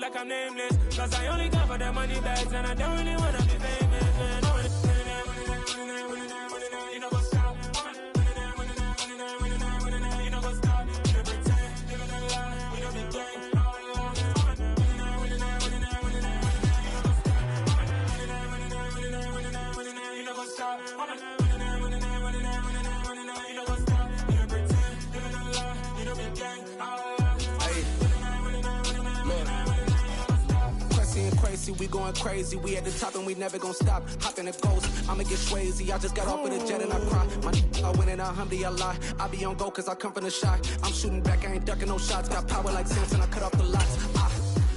like I'm nameless. Cause I only come for the money bags and I don't really wanna be famous, man. You know what's up? You know what's up? You pretend, living a lie, you know the game. You know what's up? We going crazy, we at the top and we never gonna stop. Hop in the ghost, I'ma get crazy. I just got off of the jet and I cry. My I win and alhamdulillah. I be on go cause I come from the shot. I'm shooting back, I ain't ducking no shots. Got power like Samson, I cut off the lots.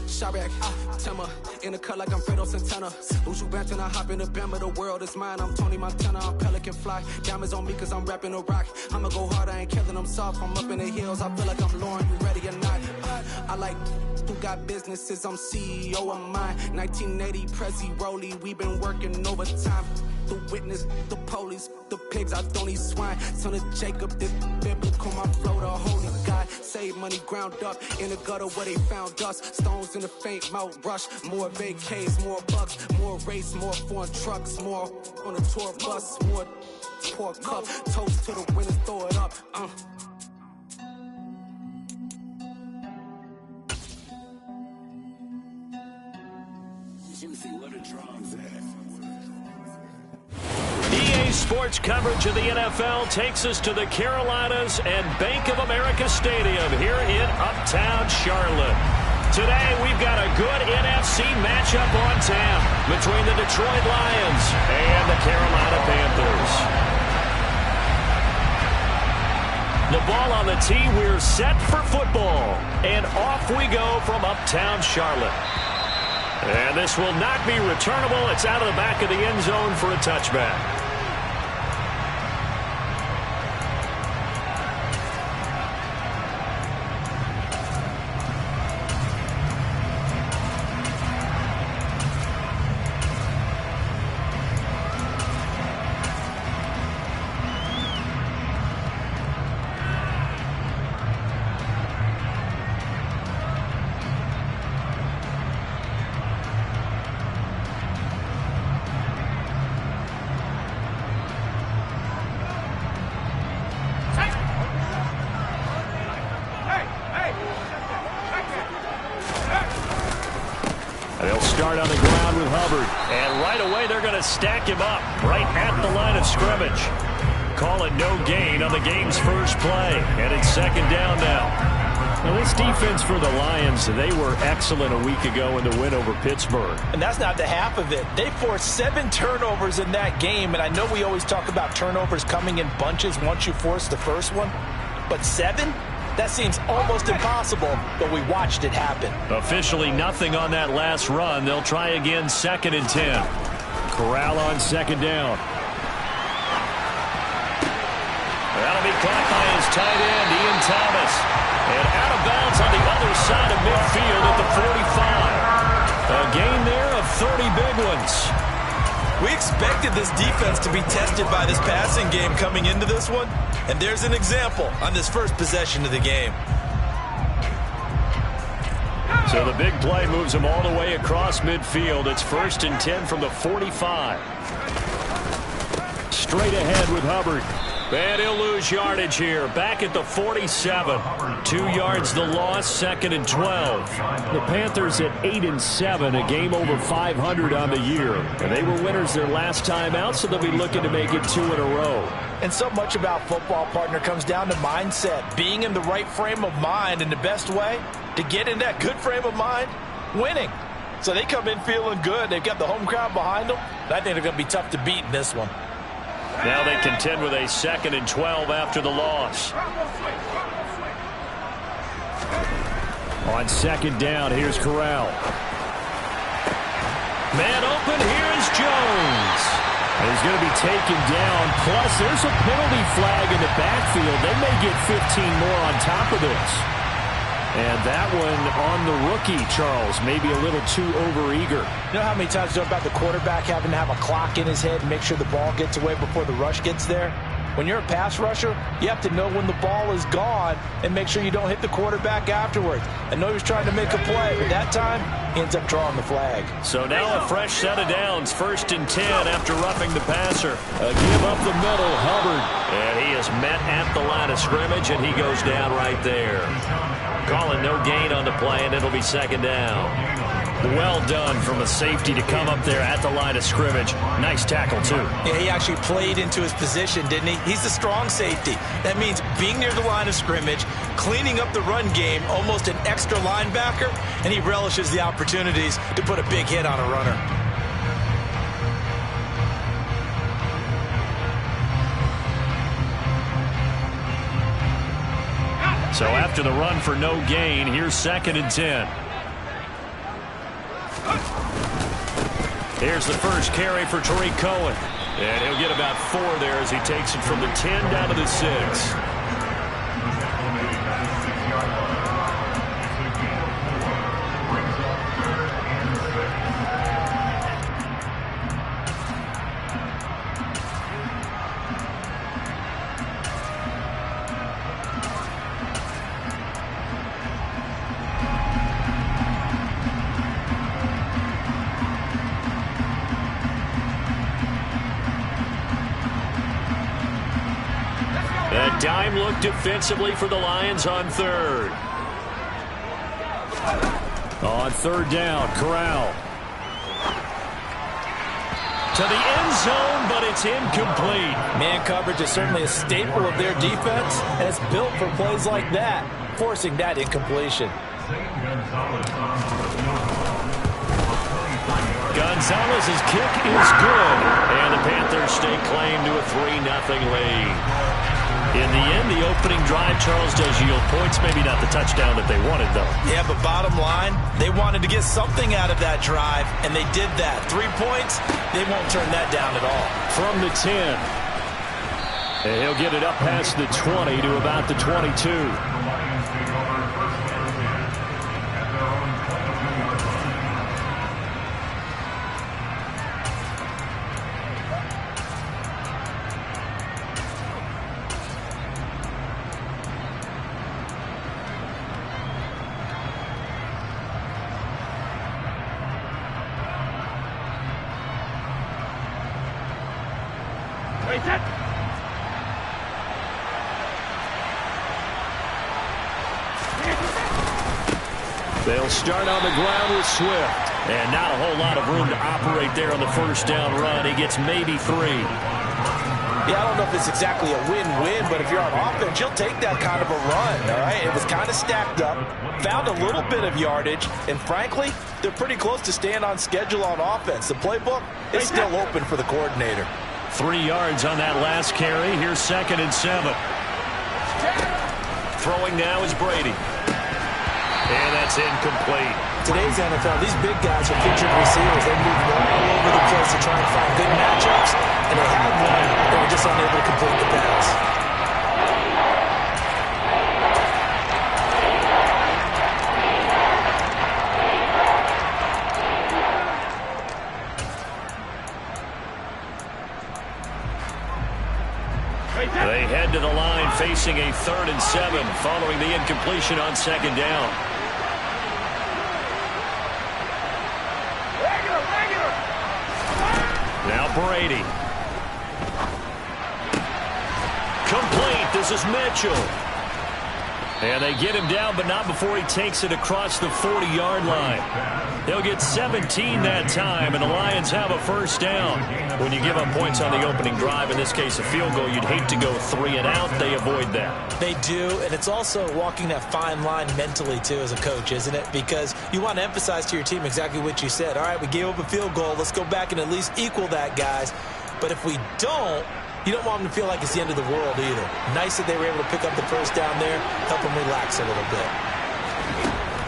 Shirek, Timmer, in the cut like I'm Fredo Santana. Uju Banton, I hop in the Bama, the world is mine. I'm Tony Montana, I'm Pelican Fly. Diamonds on me cause I'm rapping a rock. I'ma go hard, I ain't killing them soft. I'm up in the hills, I feel like I'm Lauren, you ready or not? I like who got businesses, I'm CEO of mine. 1980 Prezi Rolly, we been working overtime. The witness, the police, the pigs, I don't eat swine. Son of Jacob, this biblical, my flow, the holy God. Save money ground up in the gutter where they found us. Stones in the faint mouth rush. More vacays, more bucks, more race, more foreign trucks, more on the tour bus, more pour cup. Toast to the winners, throw it up. EA Sports coverage of the NFL takes us to the Carolinas and Bank of America Stadium here in Uptown Charlotte. Today we've got a good NFC matchup on tap between the Detroit Lions and the Carolina Panthers. The ball on the tee, we're set for football, and off we go from Uptown Charlotte. And this will not be returnable. It's out of the back of the end zone for a touchback. Start on the ground with Hubbard. And right away, they're going to stack him up right at the line of scrimmage. Call it no gain on the game's first play. And it's second down now. Now, this defense for the Lions, they were excellent a week ago in the win over Pittsburgh. And that's not the half of it. They forced 7 turnovers in that game. And I know we always talk about turnovers coming in bunches once you force the first one. But 7? That seems almost impossible, but we watched it happen. Officially nothing on that last run. They'll try again, 2nd and 10. Corral on second down. That'll be caught by his tight end, Ian Thomas. And out of bounds on the other side of midfield at the 45. A gain there of 30 big ones. We expected this defense to be tested by this passing game coming into this one, and there's an example on this first possession of the game. So the big play moves them all the way across midfield. It's 1st and 10 from the 45. Straight ahead with Hubbard. And he'll lose yardage here. Back at the 47. 2 yards the loss, 2nd and 12. The Panthers at 8 and 7, a game over 500 on the year. And they were winners their last time out, so they'll be looking to make it 2 in a row. And so much about football, partner, comes down to mindset. Being in the right frame of mind, and the best way to get in that good frame of mind, winning. So they come in feeling good. They've got the home crowd behind them. I think they're going to be tough to beat in this one. Now they contend with a 2nd and 12 after the loss. On second down, here's Corral. Man open, here's Jones. And he's going to be taken down. Plus, there's a penalty flag in the backfield. They may get 15 more on top of this. And that one on the rookie, Charles, maybe a little too overeager. You know how many times you talk about the quarterback having to have a clock in his head and make sure the ball gets away before the rush gets there? When you're a pass rusher, you have to know when the ball is gone and make sure you don't hit the quarterback afterwards. I know he was trying to make a play, but that time he ends up drawing the flag. So now a fresh set of downs, 1st and 10 after roughing the passer. A give up the middle, Hubbard. And he is met at the line of scrimmage, and he goes down right there. Calling no gain on the play, and it'll be 2nd down. Well done from a safety to come up there at the line of scrimmage. Nice tackle, too. Yeah, he actually played into his position, didn't he? He's the strong safety. That means being near the line of scrimmage, cleaning up the run game, almost an extra linebacker, and he relishes the opportunities to put a big hit on a runner. So after the run for no gain, here's 2nd and 10. Here's the first carry for Tariq Cohen. And he'll get about 4 there as he takes it from the 10 down to the 6. That dime look defensively for the Lions on 3rd. On 3rd down, Corral. To the end zone, but it's incomplete. Man coverage is certainly a staple of their defense, and it's built for plays like that, forcing that incompletion. Gonzalez's kick is good, and the Panthers stay claim to a 3-0 lead. In the end, the opening drive, Charles, does yield points. Maybe not the touchdown that they wanted, though. Yeah, but bottom line, they wanted to get something out of that drive, and they did that. 3 points, they won't turn that down at all. From the 10. And he'll get it up past the 20 to about the 22. They'll start on the ground with Swift. And not a whole lot of room to operate there on the 1st down run. He gets maybe 3. Yeah, I don't know if it's exactly a win-win, but if you're on offense, you'll take that kind of a run, all right? It was kind of stacked up, found a little bit of yardage, and frankly, they're pretty close to staying on schedule on offense. The playbook is still open for the coordinator. 3 yards on that last carry. Here's 2nd and 7. Throwing now is Brady. And that's incomplete. Today's NFL, these big guys are featured receivers. They move all over the place to try and find good matchups, and they had one. They were just unable to complete the pass. They head to the line facing a 3rd and 7 following the incompletion on 2nd down. Now Brady. Complete. This is Mitchell. And they get him down, but not before he takes it across the 40-yard line. They'll get 17 that time, and the Lions have a 1st down. When you give up points on the opening drive, in this case a field goal, you'd hate to go 3 and out. They avoid that. They do, and it's also walking that fine line mentally, too, as a coach, isn't it? Because you want to emphasize to your team exactly what you said. All right, we gave up a field goal. Let's go back and at least equal that, guys. But if we don't, you don't want them to feel like it's the end of the world either. Nice that they were able to pick up the 1st down there, help them relax a little bit.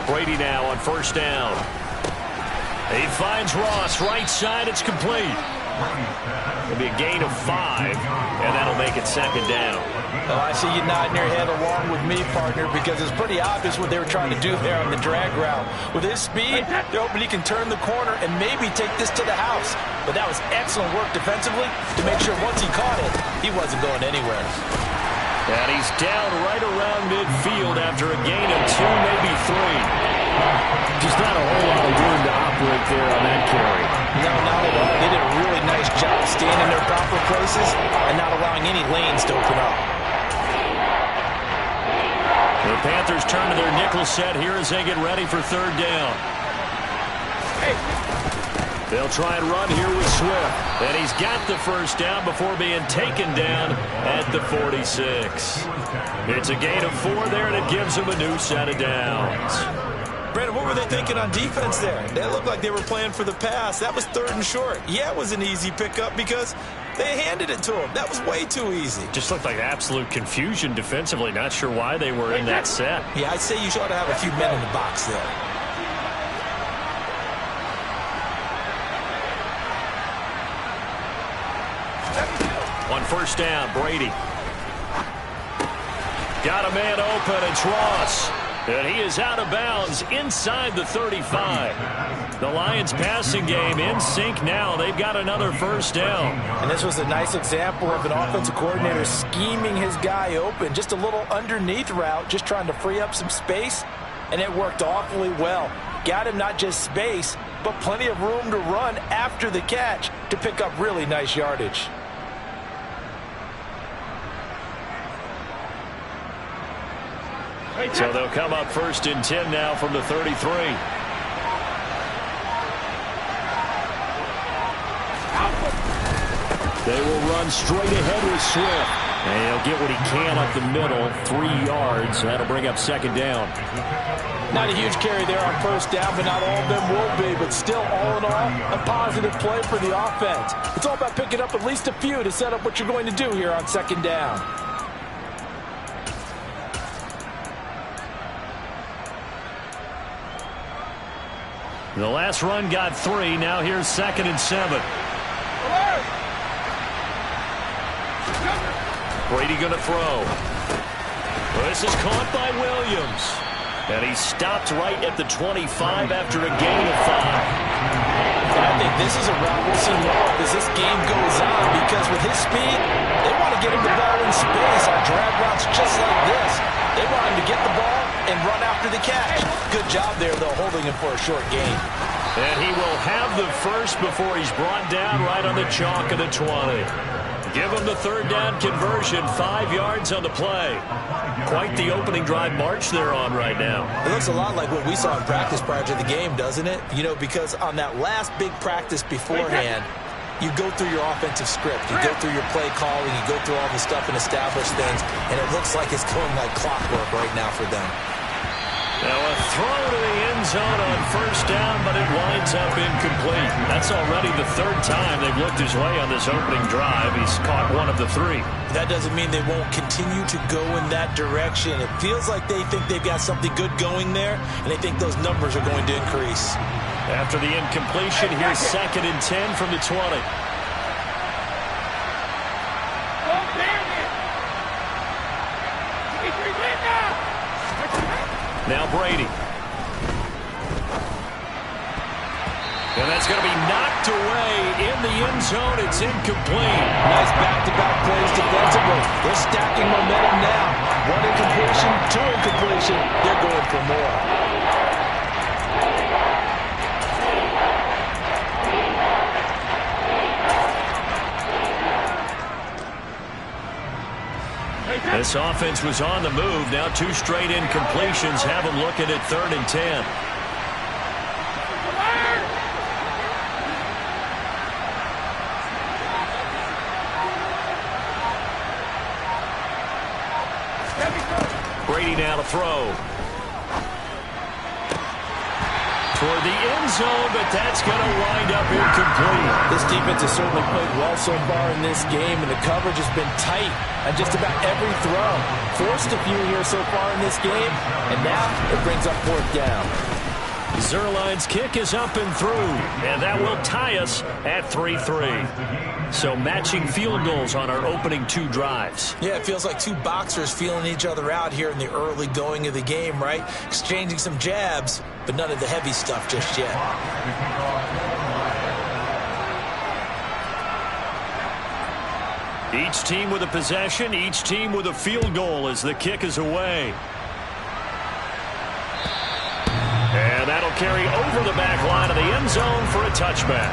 Brady now on 1st down. He finds Ross right side. It's complete. It'll be a gain of 5, and that'll make it second down. Oh, I see you nodding your head along with me, partner, because it's pretty obvious what they were trying to do there on the drag route. With his speed, they're hoping he can turn the corner and maybe take this to the house. But that was excellent work defensively to make sure once he caught it, he wasn't going anywhere. And he's down right around midfield after a gain of 2, maybe 3. Just not a whole lot of room to operate there on that carry. No, not at all. They did a really nice job staying in their proper places and not allowing any lanes to open up. The Panthers turn to their nickel set here as they get ready for third down. They'll try and run here with Swift. And he's got the first down before being taken down at the 46. It's a gain of 4 there, and it gives them a new set of downs. Brandon, what were they thinking on defense there? They looked like they were playing for the pass. That was 3rd and short. Yeah, it was an easy pickup because they handed it to him. That was way too easy. Just looked like absolute confusion defensively. Not sure why they were in that set. Yeah, I'd say you ought to have a few men in the box there. On first down, Brady. Got a man open, it's Ross. And he is out of bounds inside the 35. The Lions passing game in sync now. They've got another first down. And this was a nice example of an offensive coordinator scheming his guy open. Just a little underneath route, just trying to free up some space. And it worked awfully well. Got him not just space, but plenty of room to run after the catch to pick up really nice yardage. So they'll come up first and 10 now from the 33. They will run straight ahead with Swift. And he'll get what he can up the middle, 3 yards. That'll bring up second down. Not a huge carry there on first down, but not all of them will be. But still, all in all, a positive play for the offense. It's all about picking up at least a few to set up what you're going to do here on second down. The last run got 3. Now here's 2nd and 7. Brady going to throw. This is caught by Williams. And he stopped right at the 25 after a gain of 5. And I think this is a route we'll see more of as this game goes on, because with his speed, they want to get him the ball in space on drag routes just like this. They want him to get the ball and run after the catch. Good job there, though, holding him for a short gain. And he will have the first before he's brought down right on the chalk of the 20. Give him the third down conversion, 5 yards on the play. Quite the opening drive march they're on right now. It looks a lot like what we saw in practice prior to the game, doesn't it? You know, because on that last big practice beforehand, you go through your offensive script, you go through your play calling, you go through all the stuff and establish things, and it looks like it's going like clockwork right now for them. Now a throw to the end zone on first down, but it winds up incomplete. That's already the 3rd time they've looked his way on this opening drive. He's caught 1 of the 3. That doesn't mean they won't continue to go in that direction. It feels like they think they've got something good going there, and they think those numbers are going to increase. After the incompletion, here's 2nd and 10 from the 20. Now Brady. And that's going to be knocked away in the end zone. It's incomplete. Nice back-to-back plays defensively. They're stacking momentum now. 1 incompletion, 2 incompletion. They're going for more. This offense was on the move. Now 2 straight incompletions have them looking at 3rd and 10. Brady now to throw. Toward the end zone, but that's going to wind up incomplete. This defense has certainly played well so far in this game, and the coverage has been tight on just about every throw. Forced a few here so far in this game, and now it brings up 4th down. Zerline's kick is up and through, and that will tie us at 3-3. So matching field goals on our opening 2 drives. Yeah, it feels like 2 boxers feeling each other out here in the early going of the game, right? Exchanging some jabs, but none of the heavy stuff just yet. Each team with a possession, each team with a field goal as the kick is away. And that'll carry over the back line of the end zone for a touchback.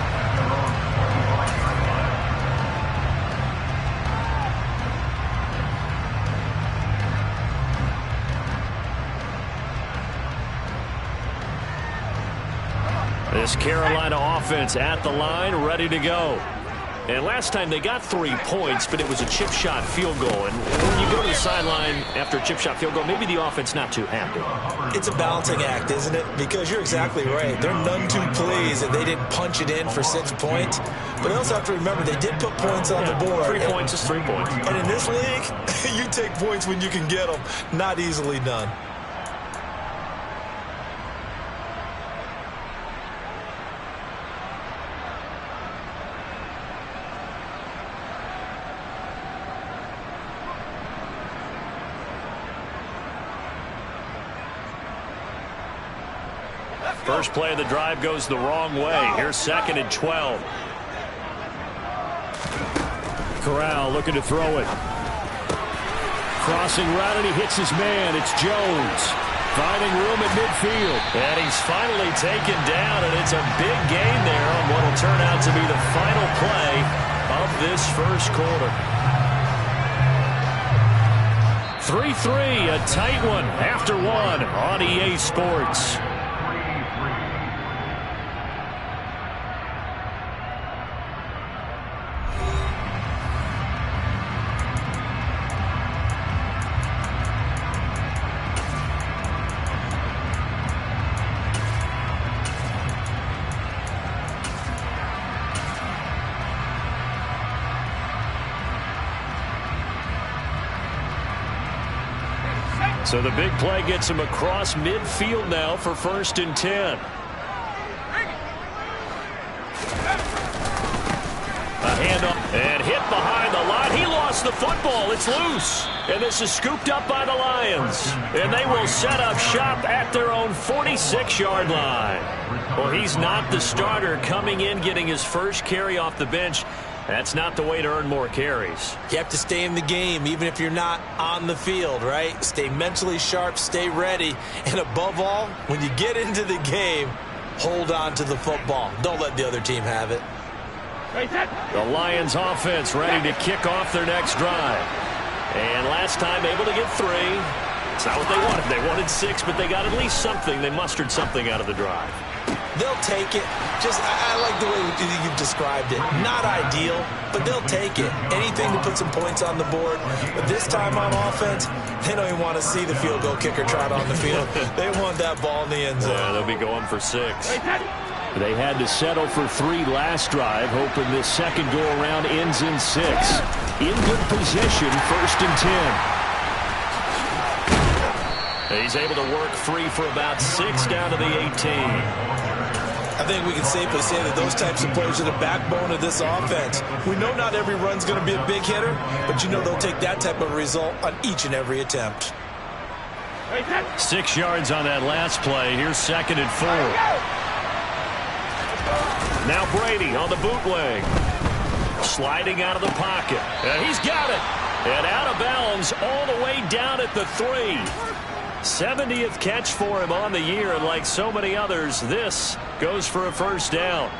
This Carolina offense at the line, ready to go. And last time they got 3 points, but it was a chip shot field goal. And when you go to the sideline after a chip shot field goal, maybe the offense not too happy. It's a balancing act, isn't it? Because you're exactly right. They're none too pleased that they didn't punch it in for 6 points. But they also have to remember they did put points on the board. 3 points is 3 points. And in this league, you take points when you can get them. Not easily done. First play of the drive goes the wrong way. Here's 2nd and 12. Corral looking to throw it. Crossing route, and he hits his man. It's Jones. Finding room at midfield. And he's finally taken down, and it's a big gain there on what will turn out to be the final play of this first quarter. 3-3, a tight one after 1 on EA Sports. So the big play gets him across midfield now for 1st and 10. A handoff and hit behind the line. He lost the football. It's loose. And this is scooped up by the Lions. And they will set up shop at their own 46-yard line. Well, he's not the starter coming in, getting his first carry off the bench. That's not the way to earn more carries. You have to stay in the game, even if you're not on the field, right? Stay mentally sharp, stay ready, and above all, when you get into the game, hold on to the football. Don't let the other team have it. The Lions offense ready to kick off their next drive. And last time able to get 3. It's not what they wanted. They wanted 6, but they got at least something. They mustered something out of the drive. They'll take it. I like the way you've described it. Not ideal, but they'll take it. Anything to put some points on the board. But this time on offense, they don't even want to see the field goal kicker trot on the field. They want that ball in the end zone. Yeah, they'll be going for 6. They had to settle for 3 last drive, hoping this second go-around ends in 6. In good position, 1st and 10. He's able to work free for about 6 down to the 18. I think we can safely say that those types of plays are the backbone of this offense. We know not every run's going to be a big hitter, but you know they'll take that type of result on each and every attempt. 6 yards on that last play. Here's 2nd and 4. Now Brady on the bootleg. Sliding out of the pocket. And he's got it. And out of bounds all the way down at the 3. 70th catch for him on the year, and like so many others, this goes for a 1st down.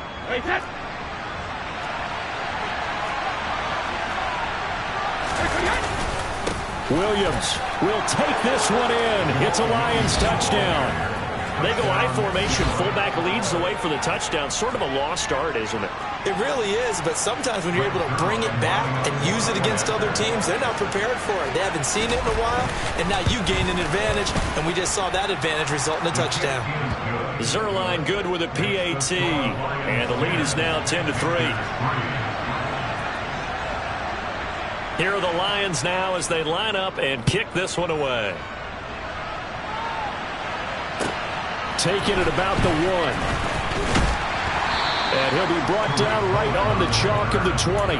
Williams will take this one in. It's a Lions touchdown. They go I formation. Fullback leads the way for the touchdown. Sort of a lost art, isn't it? It really is, but sometimes when you're able to bring it back and use it against other teams, they're not prepared for it. They haven't seen it in a while, and now you gain an advantage, and we just saw that advantage result in a touchdown. Zerline good with a PAT, and the lead is now 10-3. Here are the Lions now as they line up and kick this one away. taken at about the 1. And he'll be brought down right on the chalk of the 20.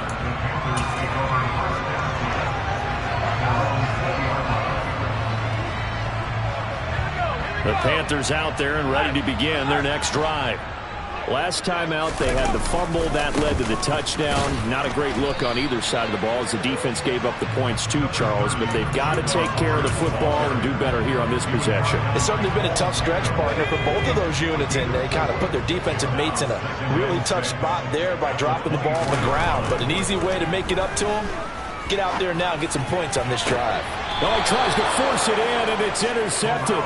The Panthers out there and ready to begin their next drive. Last time out, they had the fumble. That led to the touchdown. Not a great look on either side of the ball as the defense gave up the points too, Charles. But they've got to take care of the football and do better here on this possession. It's certainly been a tough stretch, partner, for both of those units, and they kind of put their defensive mates in a really tough spot there by dropping the ball on the ground. But an easy way to make it up to them, get out there now and get some points on this drive. Well, he tries to force it in, and it's intercepted.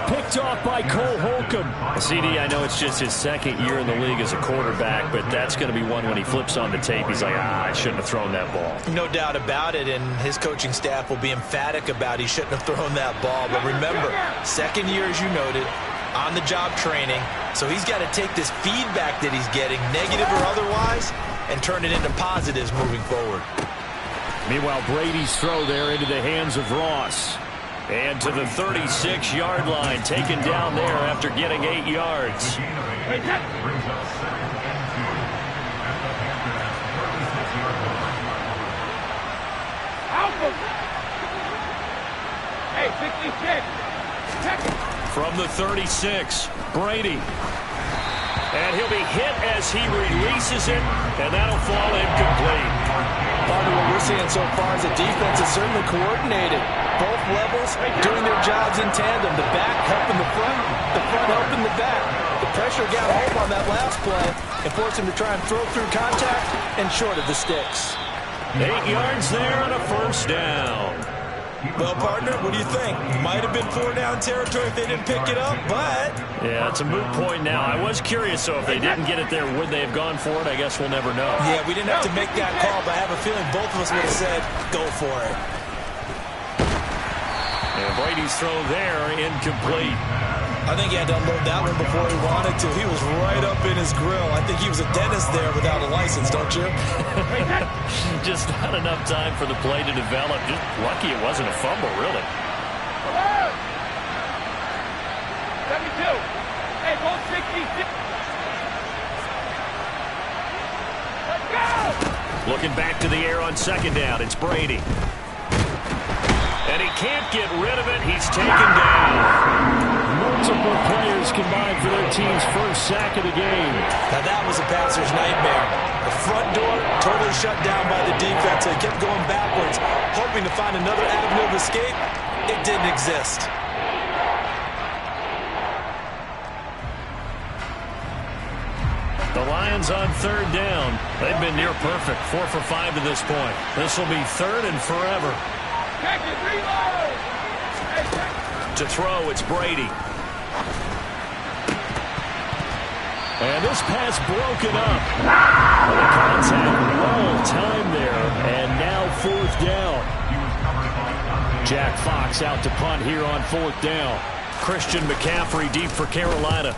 Picked off by Cole Holcomb. CD, I know it's just his second year in the league as a quarterback, but that's going to be one when he flips on the tape. He's like, I shouldn't have thrown that ball. No doubt about it, and his coaching staff will be emphatic about he shouldn't have thrown that ball. But remember, second year, as you noted, on-the-job training, so he's got to take this feedback that he's getting, negative or otherwise, and turn it into positives moving forward. Meanwhile, Brady's throw there into the hands of Ross. And to the 36-yard line, taken down there after getting 8 yards. From the 36, Brady. And he'll be hit as he releases it, and that'll fall incomplete. Part of what we're seeing so far is the defense is certainly coordinated. Both levels doing their jobs in tandem. The back helping the front helping the back. The pressure got home on that last play and forced him to try and throw through contact and short of the sticks. 8 yards there and a first down. Well, partner, what do you think? Might have been 4-down territory if they didn't pick it up, but... Yeah, it's a moot point now. I was curious, so if they didn't get it there, would they have gone for it? I guess we'll never know. Yeah, we didn't have to make that call, but I have a feeling both of us would have said, go for it. And Brady's throw there, incomplete. I think he had to unload that one before he wanted to. He was right up in his grill. I think he was a dentist there without a license, don't you? Just not enough time for the play to develop. Just lucky it wasn't a fumble, really. 72. Hey, go 66. Let's go! Looking back to the air on second down. It's Brady. And he can't get rid of it. He's taken down. Multiple players combined for their team's first sack of the game. Now that was a passer's nightmare. The front door totally shut down by the defense. They kept going backwards, hoping to find another avenue of escape. It didn't exist. The Lions on third down. They've been near perfect. 4 for 5 to this point. This will be third and forever. To throw, it's Brady. And this pass broken up. The contact well timed there, and now fourth down. Jack Fox out to punt here on fourth down. Christian McCaffrey deep for Carolina.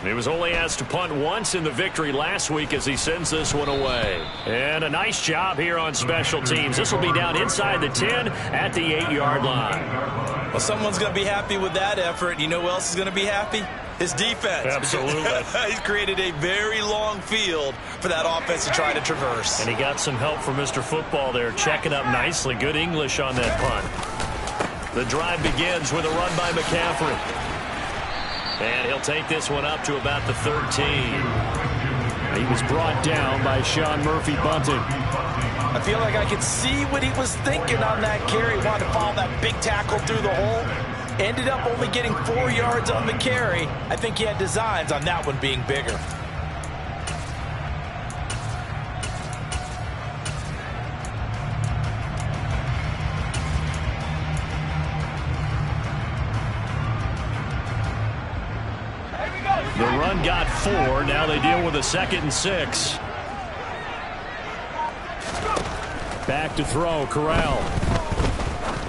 He was only asked to punt once in the victory last week as he sends this one away. And a nice job here on special teams. This will be down inside the 10 at the 8-yard line. Well, someone's going to be happy with that effort. You know who else is going to be happy? His defense. Absolutely. He's created a very long field for that offense to try to traverse. And he got some help from Mr. Football there, checking up nicely. Good English on that punt. The drive begins with a run by McCaffrey. And he'll take this one up to about the 13. He was brought down by Sean Murphy-Bunting. I feel like I could see what he was thinking on that carry. He wanted to follow that big tackle through the hole. Ended up only getting 4 yards on the carry. I think he had designs on that one being bigger. The run got 4. Now they deal with a 2nd and 6. Back to throw, Corral.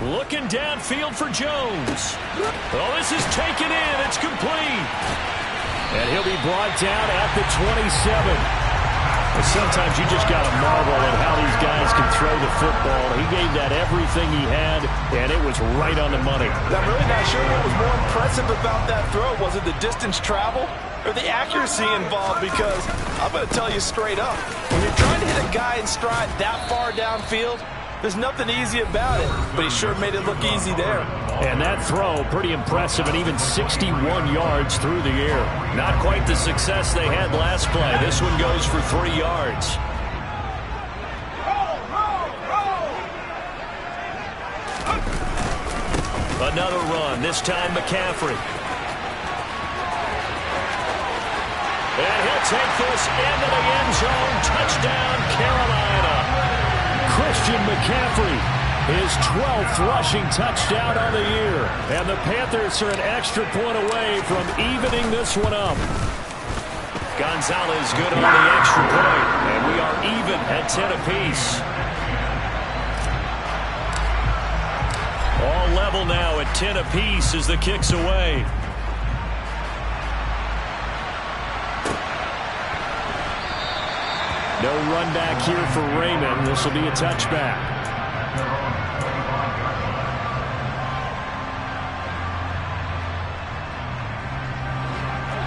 Looking downfield for Jones. Oh, this is taken in. It's complete. And he'll be brought down at the 27. Sometimes you just got to marvel at how these guys can throw the football. He gave that everything he had, and it was right on the money. I'm really not sure what was more impressive about that throw. Was it the distance travel or the accuracy involved? Because I'm going to tell you straight up, when you're trying to hit a guy in stride that far downfield, there's nothing easy about it, but he sure made it look easy there. And that throw, pretty impressive, and even 61 yards through the air. Not quite the success they had last play. This one goes for 3 yards. Another run, this time McCaffrey. And he'll take this into the end zone. Touchdown, Carolina. Christian McCaffrey, his 12th rushing touchdown on the year. And the Panthers are an extra point away from evening this one up. Gonzalez good on the extra point. And we are even at 10 apiece. All level now at 10 apiece as the kick's away. No run back here for Raymond. This will be a touchback.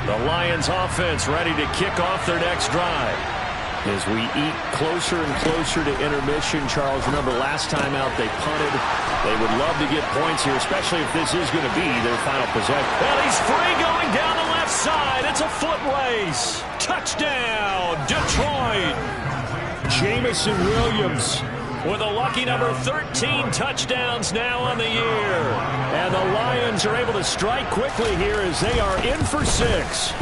The Lions offense ready to kick off their next drive. As we eat closer and closer to intermission, Charles, remember last time out they punted. They would love to get points here, especially if this is going to be their final possession. Well, he's free going down the left side. It's a foot race. Touchdown, Detroit. Jamison Williams with a lucky number 13 touchdowns now on the year. And the Lions are able to strike quickly here as they are in for 6.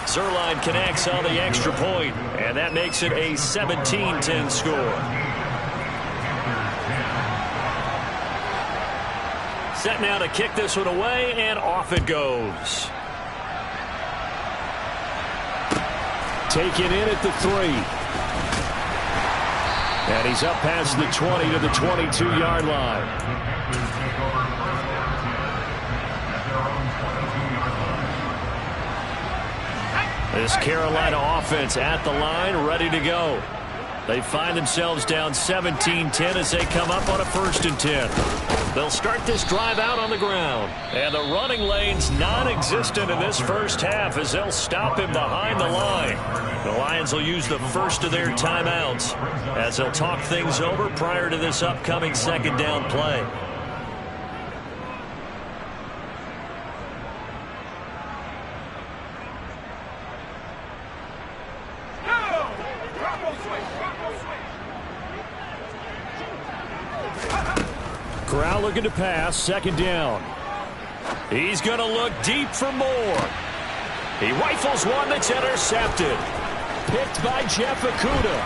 Zerline connects on the extra point, and that makes it a 17-10 score. Set now to kick this one away, and off it goes. Taken in at the 3. And he's up past the 20 to the 22-yard line. This Carolina offense at the line, ready to go. They find themselves down 17-10 as they come up on a 1st and 10. They'll start this drive out on the ground. And the running lane's non-existent in this first half as they'll stop him behind the line. The Lions will use the first of their timeouts as they'll talk things over prior to this upcoming 2nd down play. Corral looking to pass, 2nd down. He's going to look deep for more. He rifles one that's intercepted. Picked by Jeff Okudah.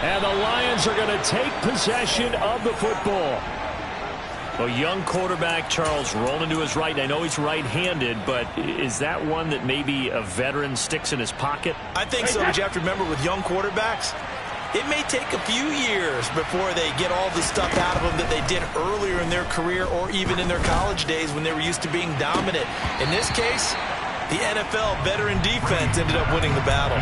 And the Lions are going to take possession of the football. A young quarterback, Charles, rolling to his right. I know he's right-handed, but is that one that maybe a veteran sticks in his pocket? I think so, but you have to remember with young quarterbacks, it may take a few years before they get all the stuff out of them that they did earlier in their career or even in their college days when they were used to being dominant. In this case, the NFL veteran defense ended up winning the battle.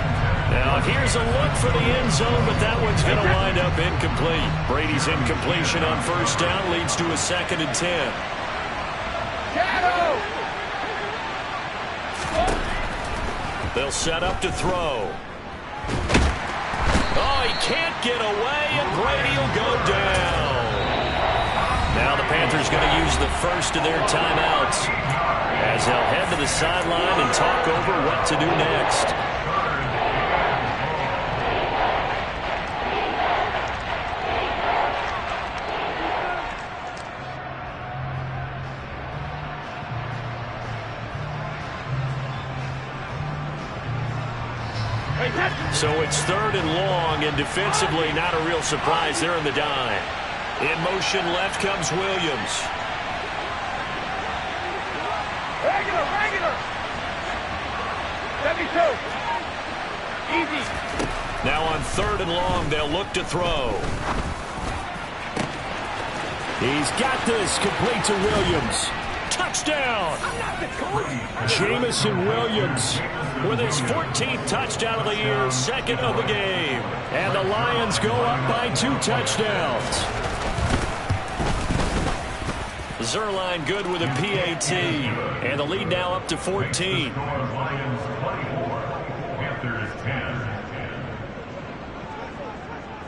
Now here's a look for the end zone, but that one's going to wind up incomplete. Brady's incompletion on 1st down leads to a 2nd and 10. They'll set up to throw. Oh, he can't get away, and Brady will go down. Now the Panthers going to use the first of their timeouts as they'll head to the sideline and talk over what to do next. So it's 3rd and long, and defensively not a real surprise there in the dime. In motion left comes Williams. Regular. 72. Easy. Now on 3rd and long, they'll look to throw. He's got this, complete to Williams. Touchdown! Jamison Williams with his 14th touchdown of the year, second of the game. And the Lions go up by 2 touchdowns. Zerline good with a PAT. And the lead now up to 14.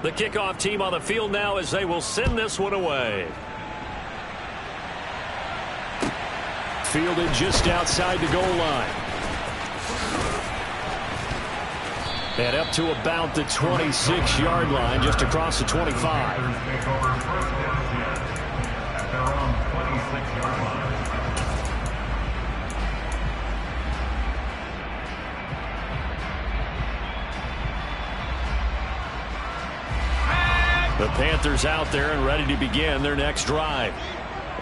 The kickoff team on the field now as they will send this one away. Fielded just outside the goal line. And up to about the 26-yard line, just across the 25. The Panthers out there and ready to begin their next drive.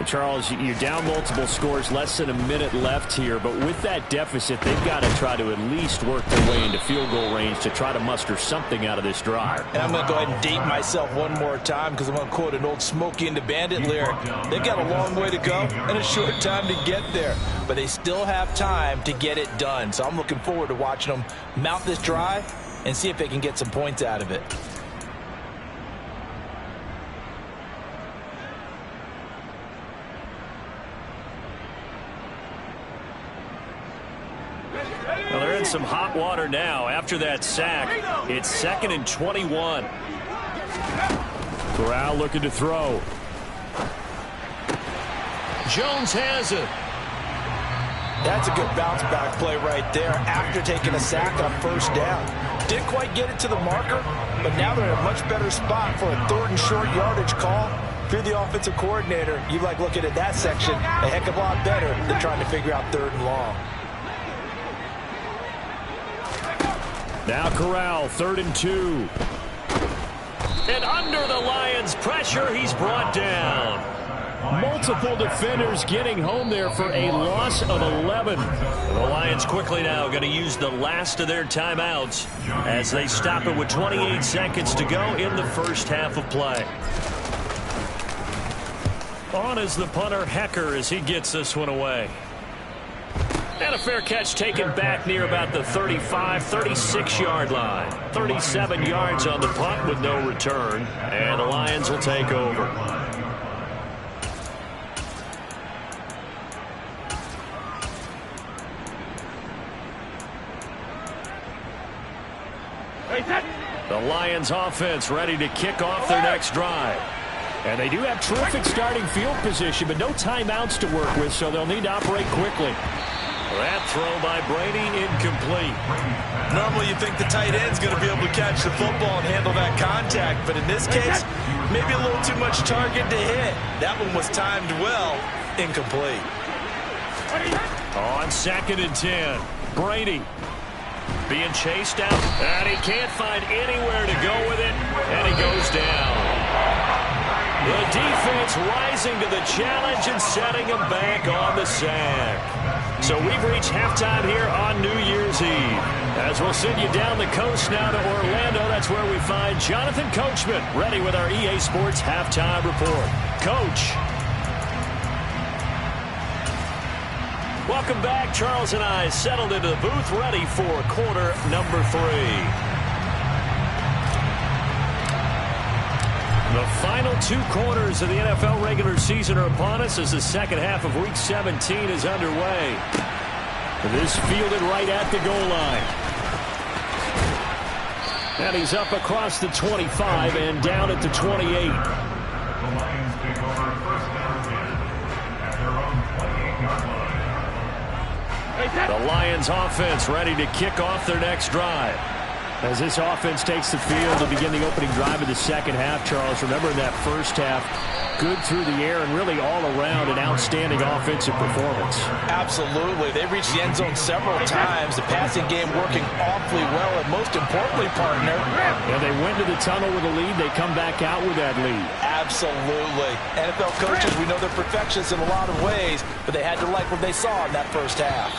Charles, you're down multiple scores, less than a minute left here, but with that deficit, they've got to try to at least work their way into field goal range to try to muster something out of this drive. And I'm going to go ahead and date myself one more time because I'm going to quote an old Smokey and the Bandit lyric. They've got a long way to go and a short time to get there, but they still have time to get it done. So I'm looking forward to watching them mount this drive and see if they can get some points out of it. Well, they're in some hot water now after that sack. It's 2nd and 21. Corral looking to throw. Jones has it. That's a good bounce back play right there after taking a sack on first down. Didn't quite get it to the marker, but now they're in a much better spot for a 3rd and short yardage call. If you're the offensive coordinator, you like looking at that section a heck of a lot better than trying to figure out 3rd and long. Now Corral, 3rd and 2. And under the Lions' pressure, he's brought down. Multiple defenders getting home there for a loss of 11. The Lions quickly now going to use the last of their timeouts as they stop it with 28 seconds to go in the first half of play. On is the punter, Hecker, as he gets this one away. And a fair catch taken back near about the 35, 36-yard line. 37 yards on the punt with no return. And the Lions will take over. The Lions offense ready to kick off their next drive. And they do have terrific starting field position, but no timeouts to work with, so they'll need to operate quickly. That throw by Brady incomplete. Normally you think the tight end's going to be able to catch the football and handle that contact, but in this case, maybe a little too much target to hit. That one was timed well, incomplete. On 2nd and 10, Brady being chased out, and he can't find anywhere to go with it, and he goes down. The defense rising to the challenge and setting him back on the sack. So we've reached halftime here on New Year's Eve. As we'll send you down the coast now to Orlando, that's where we find Jonathan Coachman ready with our EA Sports Halftime Report. Coach. Welcome back. Charles and I settled into the booth ready for quarter number 3. The final 2 quarters of the NFL regular season are upon us as the second half of Week 17 is underway. This fielded right at the goal line. And he's up across the 25 and down at the 28. The Lions offense ready to kick off their next drive. As this offense takes the field to begin the opening drive of the second half, Charles, remember in that first half, good through the air and really all around an outstanding offensive performance. Absolutely. They reached the end zone several times. The passing game working awfully well, and most importantly, partner. And they went to the tunnel with a lead. They come back out with that lead. Absolutely. NFL coaches, we know they're perfectionists in a lot of ways, but they had to like what they saw in that first half.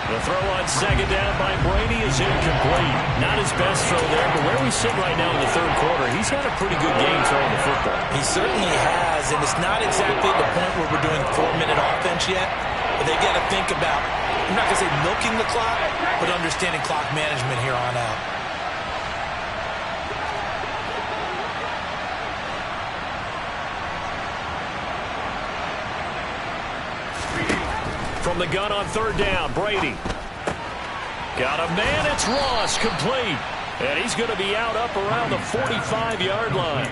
The throw on second down by Brady is is incomplete. Not his best throw there, but where we sit right now in the third quarter, he's had a pretty good game throwing the football. He certainly has, and it's not exactly the point where we're doing 4-minute offense yet, but they got to think about, I'm not going to say milking the clock, but understanding clock management here on out. From the gun on third down, Brady. Got a man, it's Ross, complete. And he's going to be out up around the 45-yard line.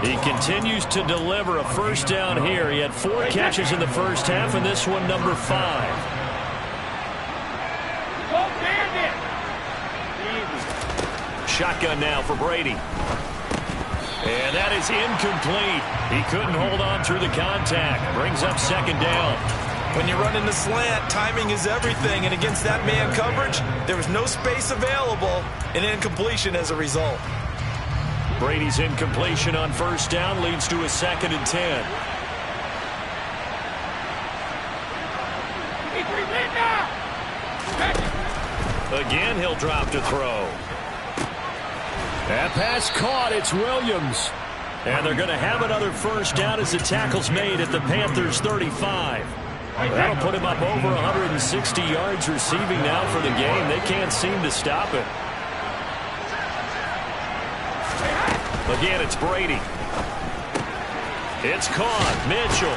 He continues to deliver a first down here. He had 4 catches in the first half, and this one number 5. Shotgun now for Brady. And that is incomplete. He couldn't hold on through the contact. Brings up second down. When you run in the slant, timing is everything, and against that man coverage, there was no space available, and incompletion as a result. Brady's incompletion on first down leads to a 2nd and 10. Again, he'll drop to throw. That pass caught. It's Williams. And they're going to have another first down as the tackle's made at the Panthers' 35. That'll put him up over 160 yards receiving now for the game. They can't seem to stop it. Again, it's Brady. It's caught. Mitchell.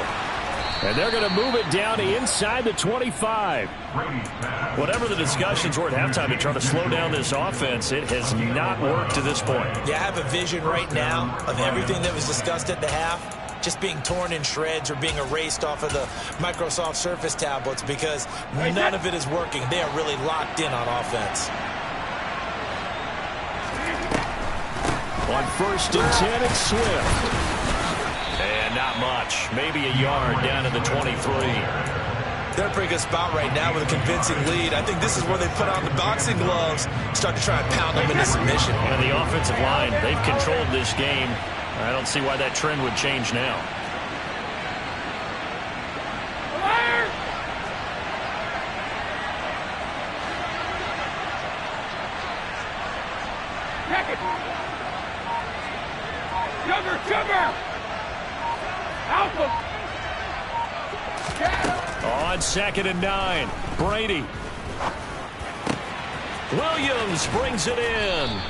And they're going to move it down to inside the 25. Whatever the discussions were at halftime to try to slow down this offense, it has not worked to this point. Yeah, I have a vision right now of everything that was discussed at the half just being torn in shreds or being erased off of the Microsoft Surface tablets because none of it is working. They are really locked in on offense. On 1st and 10, it's Swift. And not much. Maybe a yard down to the 23. They're in a pretty good spot right now with a convincing lead. I think this is where they put on the boxing gloves, start to try and pound them into submission. And the offensive line, they've controlled this game. I don't see why that trend would change now. On 2nd and 9, Brady. Williams brings it in.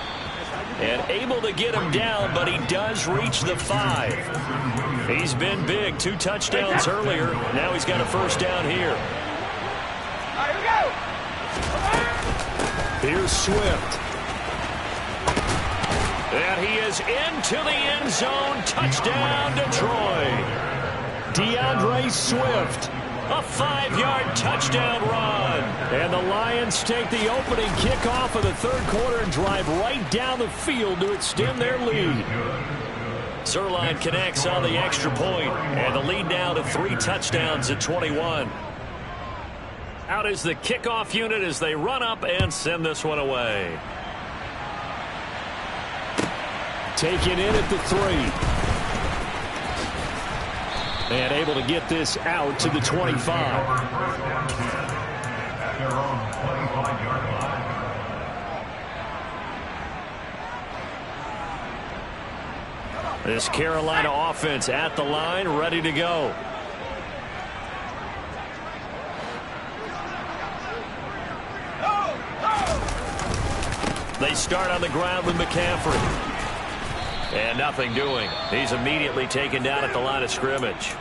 And able to get him down, but he does reach the 5. He's been big. 2 touchdowns earlier. Now he's got a first down here. Here's Swift. And he is into the end zone. Touchdown, Detroit. DeAndre Swift. A 5-yard touchdown run. And the Lions take the opening kickoff of the third quarter and drive right down the field to extend their lead. Zerline connects on the extra point, and the lead now to 3 touchdowns at 21. Out is the kickoff unit as they run up and send this one away. Taken in at the 3. And able to get this out to the 25. This Carolina offense at the line, ready to go. They start on the ground with McCaffrey. And nothing doing. He's immediately taken down at the line of scrimmage.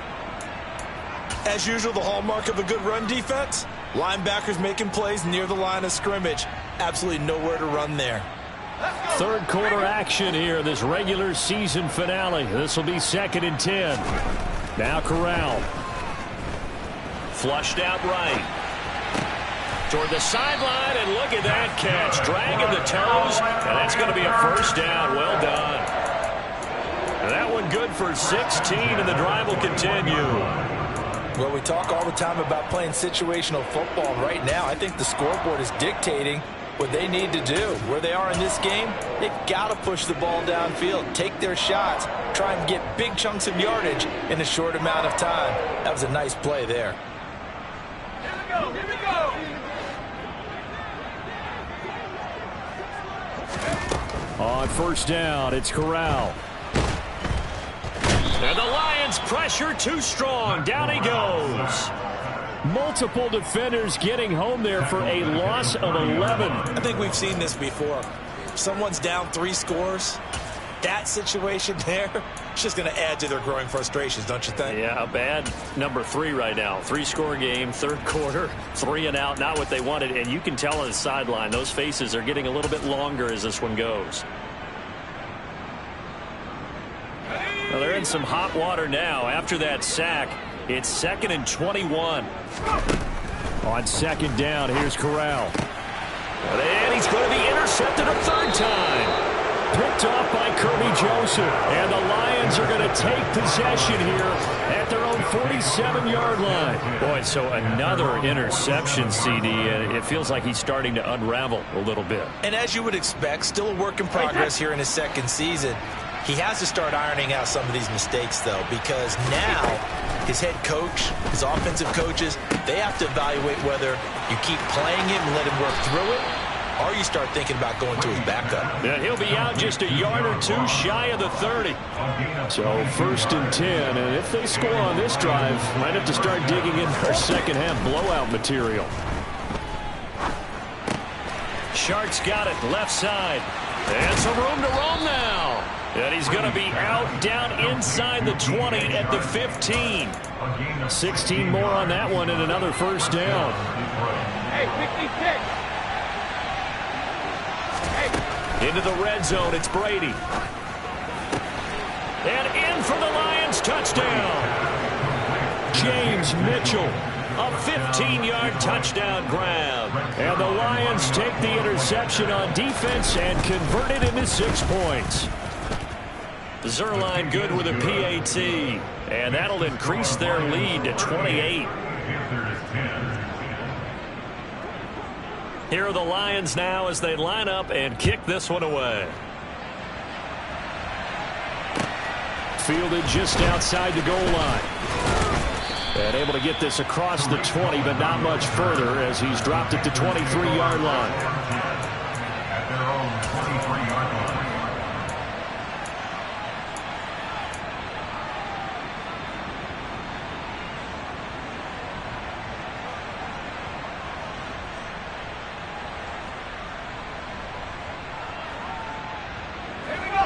As usual, the hallmark of a good run defense, linebackers making plays near the line of scrimmage. Absolutely nowhere to run there. Third quarter action here, this regular season finale. This will be 2nd and 10. Now Corral. Flushed out right. Toward the sideline, and look at that catch. Dragging the toes, and that's going to be a first down. Well done. That one good for 16, and the drive will continue. Well, we talk all the time about playing situational football. Right now, I think the scoreboard is dictating what they need to do. Where they are in this game, they've got to push the ball downfield, take their shots, try and get big chunks of yardage in a short amount of time. That was a nice play there. Here we go, here we go. On first down, it's Corral. And the Lions pressure too strong. Down he goes. Multiple defenders getting home there for a loss of 11. I think we've seen this before. Someone's down 3 scores. That situation there, it's just going to add to their growing frustrations, don't you think? Yeah, bad number 3 right now. 3-score game, third quarter, 3 and out, not what they wanted. And you can tell on the sideline, those faces are getting a little bit longer as this one goes. Well, they're in some hot water now. After that sack, it's 2nd and 21. On second down, here's Corral. And he's going to be intercepted a 3rd time. Picked off by Kirby Joseph. And the Lions are going to take possession here at their own 47-yard line. Boy, so another interception, CD, and it feels like he's starting to unravel a little bit. And as you would expect, still a work in progress here in his 2nd season. He has to start ironing out some of these mistakes, though, because now his head coach, his offensive coaches, they have to evaluate whether you keep playing him and let him work through it, or you start thinking about going to his backup. Yeah, he'll be out just a yard or 2 shy of the 30. So 1st and 10, and if they score on this drive, might have to start digging in their second-half blowout material. Shark's got it, left side. And some room to roam now. And he's going to be out down inside the 20 at the 15. 16 more on that one and another first down. Hey, 56. Into the red zone, it's Brady. And in for the Lions, touchdown. James Mitchell, a 15-yard touchdown grab. And the Lions take the interception on defense and convert it into 6 points. Zerline good with a PAT, and that'll increase their lead to 28. Here are the Lions now as they line up and kick this one away. Fielded just outside the goal line. And able to get this across the 20, but not much further as he's dropped it to 23-yard line.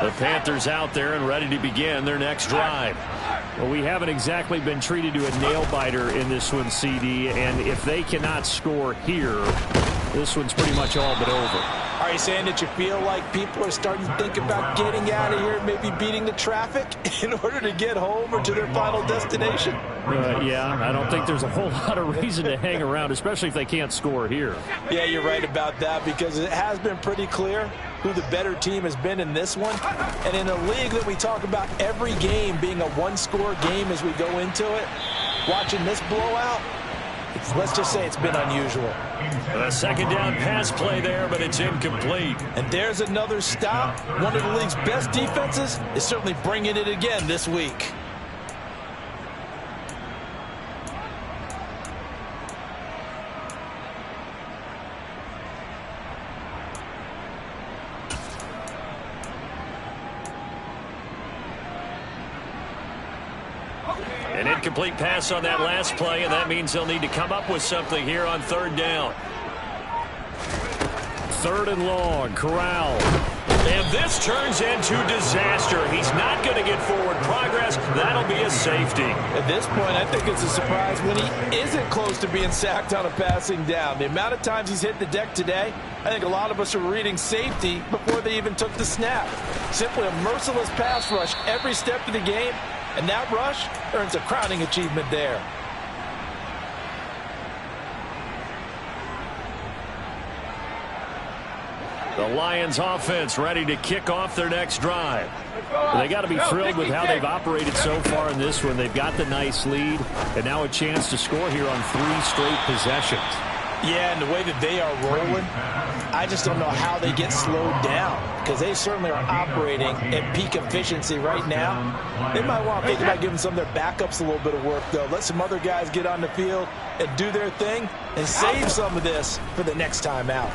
The Panthers out there and ready to begin their next drive. Well, we haven't exactly been treated to a nail-biter in this one, CD, and if they cannot score here, this one's pretty much all but over. Are you saying that you feel like people are starting to think about getting out of here, maybe beating the traffic in order to get home or to their final destination? Yeah, I don't think there's a whole lot of reason to hang around, especially if they can't score here. Yeah, you're right about that, because it has been pretty clear who the better team has been in this one. And in a league that we talk about every game being a one-score game as we go into it, watching this blowout, let's just say it's been unusual. A second down pass play there, but it's incomplete. And there's another stop. One of the league's best defenses is certainly bringing it again this week. An incomplete pass on that last play, and that means they'll need to come up with something here on 3rd down. 3rd and long, Corral. And this turns into disaster. He's not going to get forward progress. That'll be a safety. At this point, I think it's a surprise when he isn't close to being sacked on a passing down. The amount of times he's hit the deck today, I think a lot of us are reading safety before they even took the snap. Simply a merciless pass rush every step of the game. And that rush earns a crowning achievement there. The Lions offense ready to kick off their next drive. They got to be thrilled with how they've operated so far in this one. They've got the nice lead, and now a chance to score here on 3 straight possessions. Yeah, and the way that they are rolling, I just don't know how they get slowed down, because they certainly are operating at peak efficiency right now. They might want to think about giving some of their backups a little bit of work, though. Let some other guys get on the field and do their thing and save some of this for the next time out.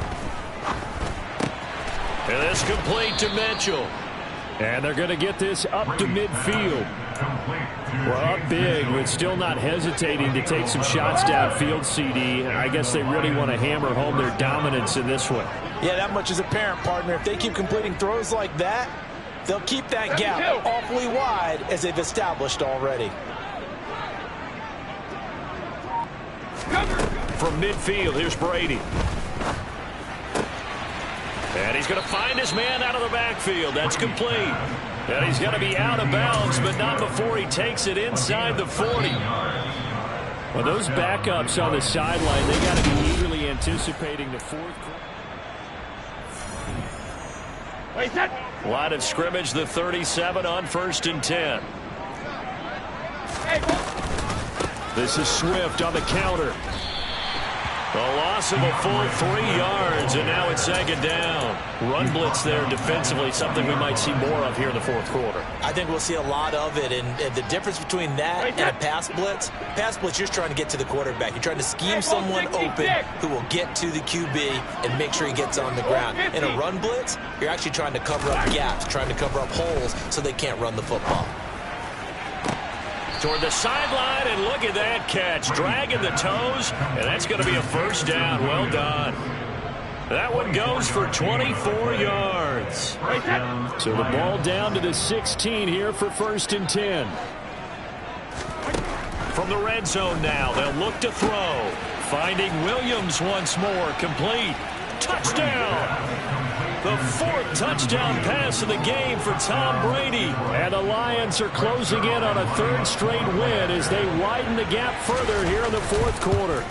And this complete to Mitchell. And they're going to get this up to midfield. Well, up big, but still not hesitating to take some shots downfield, CD. I guess they really want to hammer home their dominance in this one. Yeah, that much is apparent, partner. If they keep completing throws like that, they'll keep that gap awfully wide as they've established already. From midfield, here's Brady. And he's going to find his man out of the backfield. That's complete. And he's going to be out of bounds, but not before he takes it inside the 40. Well, those backups on the sideline, they got to be eagerly anticipating the fourth quarter. Line of scrimmage, the 37 on 1st and 10. This is Swift on the counter. A loss of a full 3 yards, and now it's 2nd down. Run blitz there defensively, something we might see more of here in the fourth quarter. I think we'll see a lot of it, and the difference between that and a pass blitz, you're just trying to get to the quarterback. You're trying to scheme someone open who will get to the QB and make sure he gets on the ground. In a run blitz, you're actually trying to cover up gaps, trying to cover up holes so they can't run the football. Toward the sideline, and look at that catch. Dragging the toes, and that's going to be a 1st down. Well done. That one goes for 24 yards. So the ball down to the 16 here for 1st and 10. From the red zone now, they'll look to throw. Finding Williams once more. Complete. Touchdown. The 4th touchdown pass of the game for Tom Brady. And the Lions are closing in on a 3rd straight win as they widen the gap further here in the 4th quarter.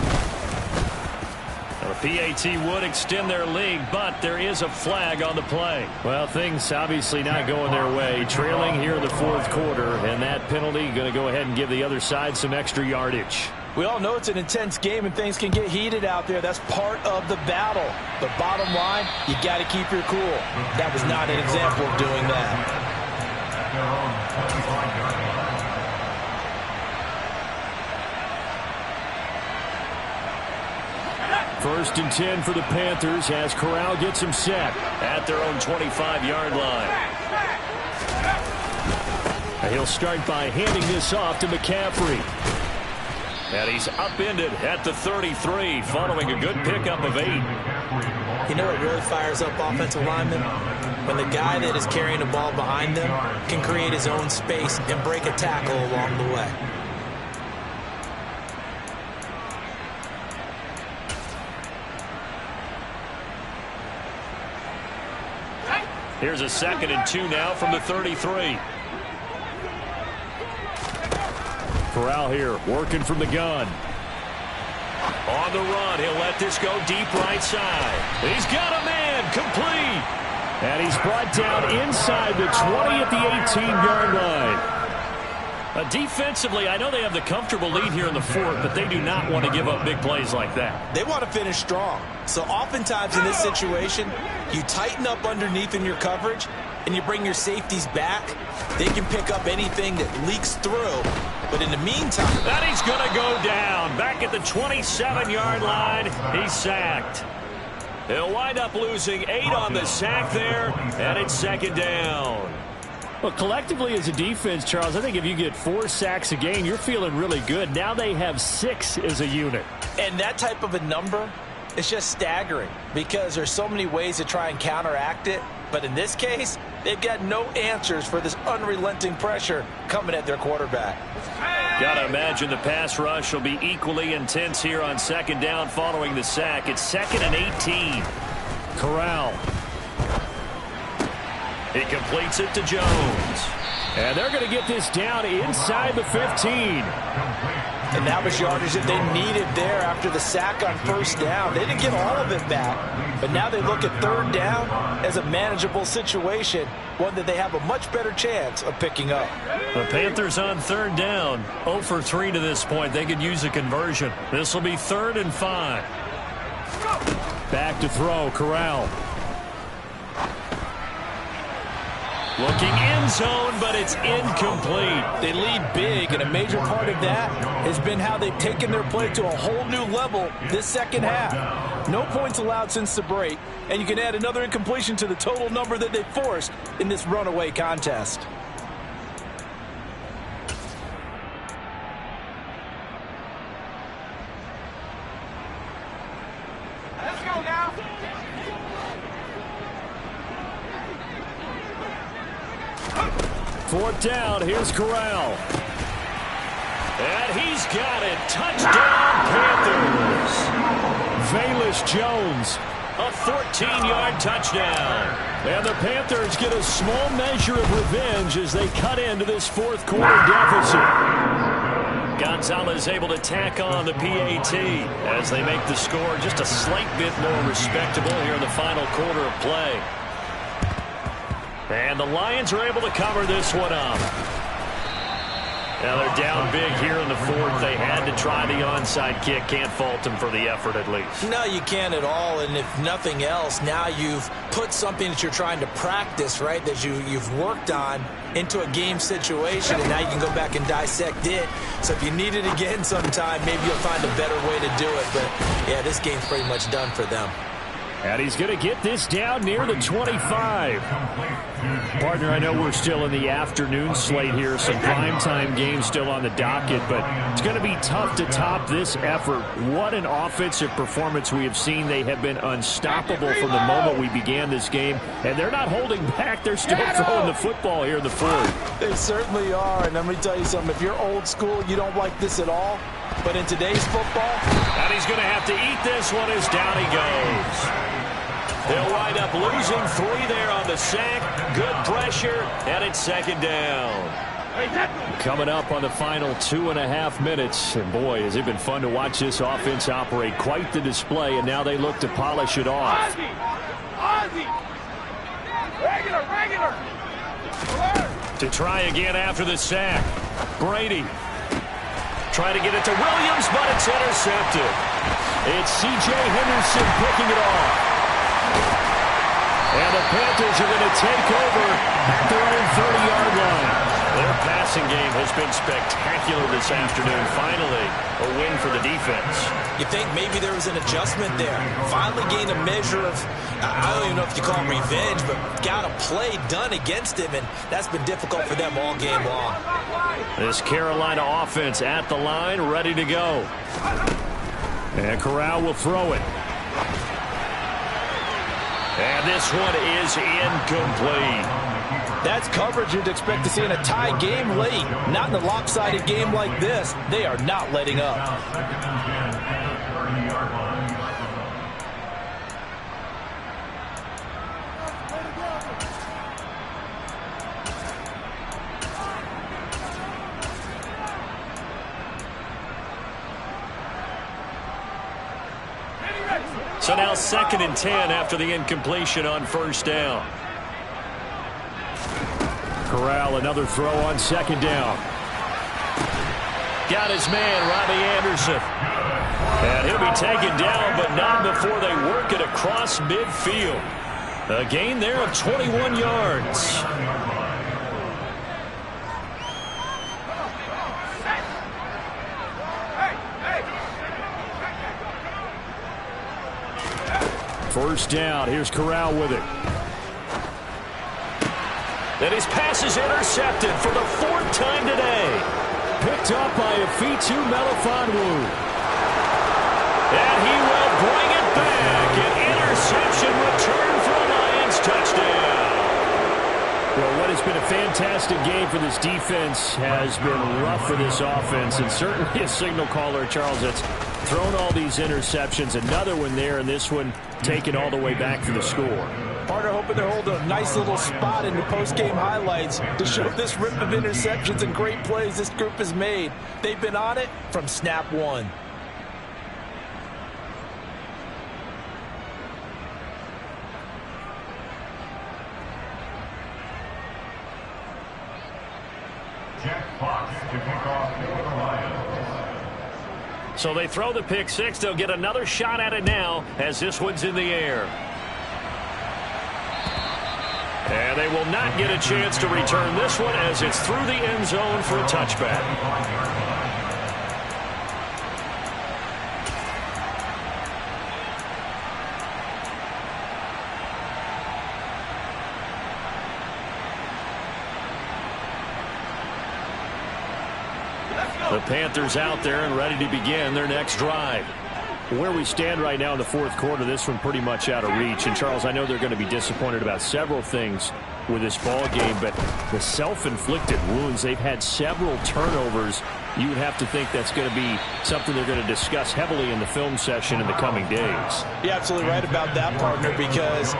The PAT would extend their lead, but there is a flag on the play. Well, things obviously not going their way. Trailing here in the 4th quarter, and that penalty going to go ahead and give the other side some extra yardage. We all know it's an intense game and things can get heated out there. That's part of the battle. But bottom line, you got to keep your cool. That was not an example of doing that. 1st and 10 for the Panthers as Corral gets him set at their own 25-yard line. He'll start by handing this off to McCaffrey. And he's upended at the 33 following a good pickup of 8. You know what really fires up offensive linemen? When the guy that is carrying the ball behind them can create his own space and break a tackle along the way. Here's a 2nd and 2 now from the 33. Corral here, working from the gun. On the run, he'll let this go deep right side. He's got a man, complete. And he's brought down inside the 20 at the 18-yard line. Defensively, I know they have the comfortable lead here in the 4th, but they do not want to give up big plays like that. They want to finish strong. So oftentimes in this situation, you tighten up underneath in your coverage, and you bring your safeties back. They can pick up anything that leaks through. But in the meantime... And he's going to go down. Back at the 27-yard line, he's sacked. He'll wind up losing 8 on the sack there, and it's 2nd down. Well, collectively as a defense, Charles, I think if you get 4 sacks a game, you're feeling really good. Now they have 6 as a unit. And that type of a number is just staggering because there's so many ways to try and counteract it. But in this case, they've got no answers for this unrelenting pressure coming at their quarterback. Gotta imagine the pass rush will be equally intense here on 2nd down following the sack. It's 2nd and 18. Corral. He completes it to Jones. And they're going to get this down inside the 15. And that was yardage that they needed there after the sack on 1st down. They didn't get all of it back, but now they look at 3rd down as a manageable situation, one that they have a much better chance of picking up. The Panthers on 3rd down, 0 for 3 to this point. They could use a conversion. This will be 3rd and 5. Back to throw, Corral. Looking end zone, but it's incomplete. They lead big, and a major part of that has been how they've taken their play to a whole new level this second half. No points allowed since the break, and you can add another incompletion to the total number that they forced in this runaway contest. Let's go now. Fourth down, here's Corral. And he's got it. Touchdown, Panthers. Velus Jones. A 14-yard touchdown. And the Panthers get a small measure of revenge as they cut into this fourth quarter deficit. Gonzalez able to tack on the PAT as they make the score just a slight bit more respectable here in the final quarter of play. And the Lions are able to cover this one up. Now they're down big here in the fourth. They had to try the onside kick. Can't fault them for the effort at least. No, you can't at all. And if nothing else, now you've put something that you're trying to practice, right, that you've worked on into a game situation, and now you can go back and dissect it. So if you need it again sometime, maybe you'll find a better way to do it. But, yeah, this game's pretty much done for them. And he's going to get this down near the 25. Partner, I know we're still in the afternoon slate here. Some primetime games still on the docket, but it's going to be tough to top this effort. What an offensive performance we have seen. They have been unstoppable from the moment we began this game, and they're not holding back. They're still throwing the football here in the fourth. They certainly are, and let me tell you something. If you're old school, you don't like this at all. But in today's football, and he's going to have to eat this one as down he goes. They'll wind up losing 3 there on the sack. Good pressure, and it's second down. Coming up on the final 2.5 minutes. And boy, has it been fun to watch this offense operate. Quite the display, and now they look to polish it off. Ozzie! Regular! To try again after the sack. Brady. Trying to get it to Williams, but it's intercepted. It's C.J. Henderson picking it off. And the Panthers are going to take over at their own 30-yard line. Their passing game has been spectacular this afternoon. Finally, a win for the defense. You think maybe there was an adjustment there. Finally gained a measure of, I don't even know if you call it revenge, but got a play done against him, and that's been difficult for them all game long. This Carolina offense at the line, ready to go. And Corral will throw it. And this one is incomplete. That's coverage you'd expect to see in a tie game late. Not in a lopsided game like this. They are not letting up. So now 2nd and 10 after the incompletion on first down. Corral, another throw on 2nd down. Got his man, Robbie Anderson. And he'll be taken down, but not before they work it across midfield. A gain there of 21 yards. First down. Here's Corral with it. And his pass is intercepted for the 4th time today. Picked up by Afitu Melifonwu. And he will bring it back. An interception return for a Lions touchdown. Well, what has been a fantastic game for this defense has been rough for this offense, and certainly a signal caller, Charles, that's thrown all these interceptions. Another one there, and this one taken all the way back for the score. Partner hoping they're holding a nice little spot in the post-game highlights to show this rip of interceptions and great plays this group has made. They've been on it from snap one. So they throw the pick six. They'll get another shot at it now as this one's in the air. And they will not get a chance to return this one as it's through the end zone for a touchback. The Panthers out there and ready to begin their next drive. Where we stand right now in the fourth quarter, this one pretty much out of reach. And, Charles, I know they're going to be disappointed about several things with this ball game, but the self-inflicted wounds, they've had several turnovers. You would have to think that's going to be something they're going to discuss heavily in the film session in the coming days. You're absolutely right about that, partner, because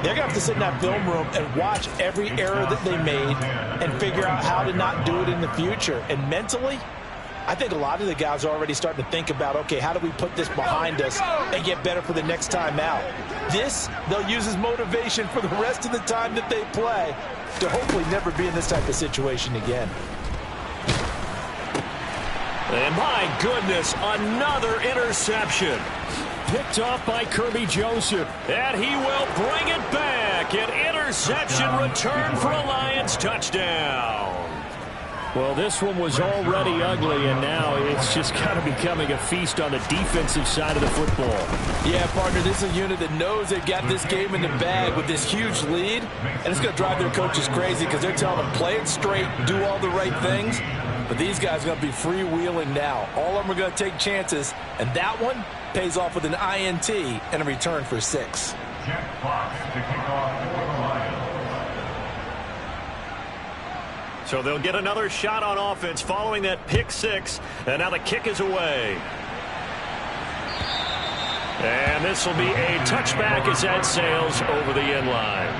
they're going to have to sit in that film room and watch every error that they made and figure out how to not do it in the future. And mentally, I think a lot of the guys are already starting to think about, okay, how do we put this behind us and get better for the next time out? This, they'll use as motivation for the rest of the time that they play to hopefully never be in this type of situation again. And my goodness, another interception. Picked off by Kirby Joseph. And he will bring it back. An interception return for a Lions touchdown. Well, this one was already ugly, and now it's just kind of becoming a feast on the defensive side of the football. Yeah, partner, this is a unit that knows they've got this game in the bag with this huge lead, and it's going to drive their coaches crazy because they're telling them play it straight, do all the right things. But these guys are going to be freewheeling now. All of them are going to take chances, and that one pays off with an INT and a return for 6. Check box to kick off for the Lions. So they'll get another shot on offense following that pick 6, and now the kick is away. And this will be a touchback as that sails over the end line.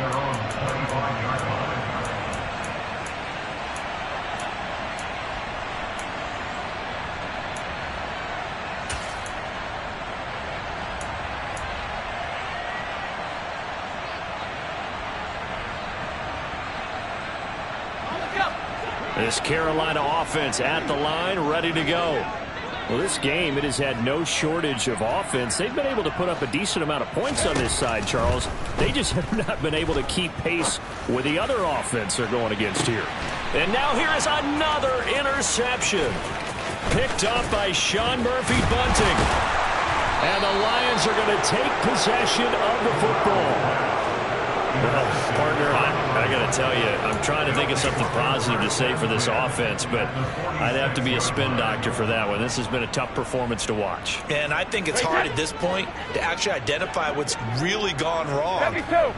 This Carolina offense at the line, ready to go. Well, this game, it has had no shortage of offense. They've been able to put up a decent amount of points on this side, Charles. They just have not been able to keep pace with the other offense they're going against here. And now here is another interception. Picked up by Sean Murphy-Bunting. And the Lions are going to take possession of the football. Well, partner, I got to tell you, I'm trying to think of something positive to say for this offense, but I'd have to be a spin doctor for that one. This has been a tough performance to watch. And I think it's hard at this point to actually identify what's really gone wrong.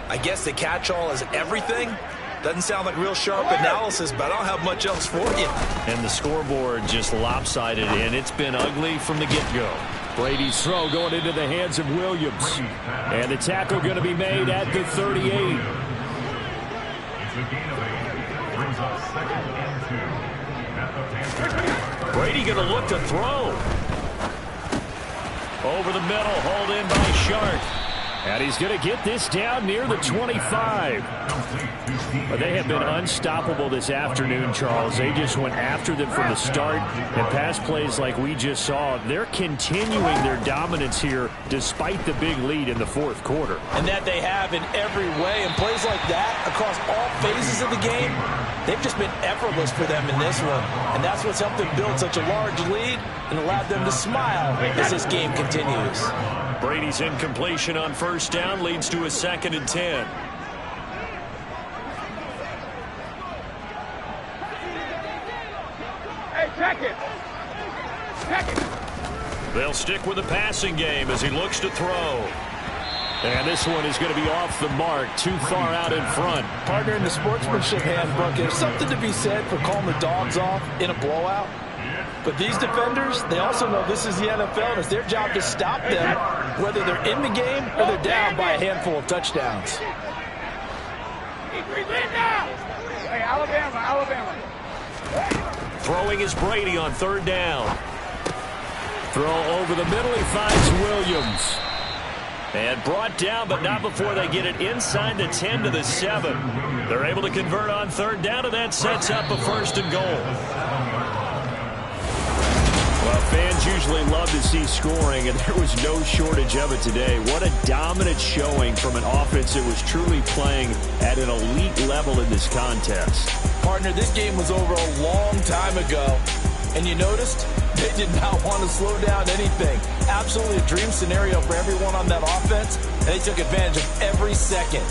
I guess the catch-all is everything. Doesn't sound like real sharp analysis, but I don't have much else for you. And the scoreboard just lopsided, and it's been ugly from the get-go. Brady's throw going into the hands of Williams. And the tackle going to be made at the 38. It's a gain of 8. Brings up 2nd and 2. At the Panthers. Brady going to look to throw. Over the middle, hauled in by Shark. And he's going to get this down near the 25. But they have been unstoppable this afternoon, Charles. They just went after them from the start. And pass plays like we just saw, they're continuing their dominance here despite the big lead in the fourth quarter. And that they have in every way. And plays like that across all phases of the game, they've just been effortless for them in this one. And that's what's helped them build such a large lead and allowed them to smile as this game continues. Brady's incompletion on first down leads to a 2nd and 10. Hey, check it. Check it. They'll stick with the passing game as he looks to throw. And this one is going to be off the mark, too far out in front. Partner, in the sportsmanship handbook, there's something to be said for calling the dogs off in a blowout. But these defenders, they also know this is the NFL, and it's their job to stop them, whether they're in the game or they're down by a handful of touchdowns. Hey, Alabama. Throwing is Brady on 3rd down. Throw over the middle, he finds Williams. And brought down, but not before they get it inside the 10 to the 7. They're able to convert on 3rd down, and that sets up a 1st and goal. Well, Fans usually love to see scoring, and there was no shortage of it today. What a dominant showing from an offense that was truly playing at an elite level in this contest. Partner, this game was over a long time ago, and you noticed they did not want to slow down anything. Absolutely a dream scenario for everyone on that offense, and they took advantage of every second.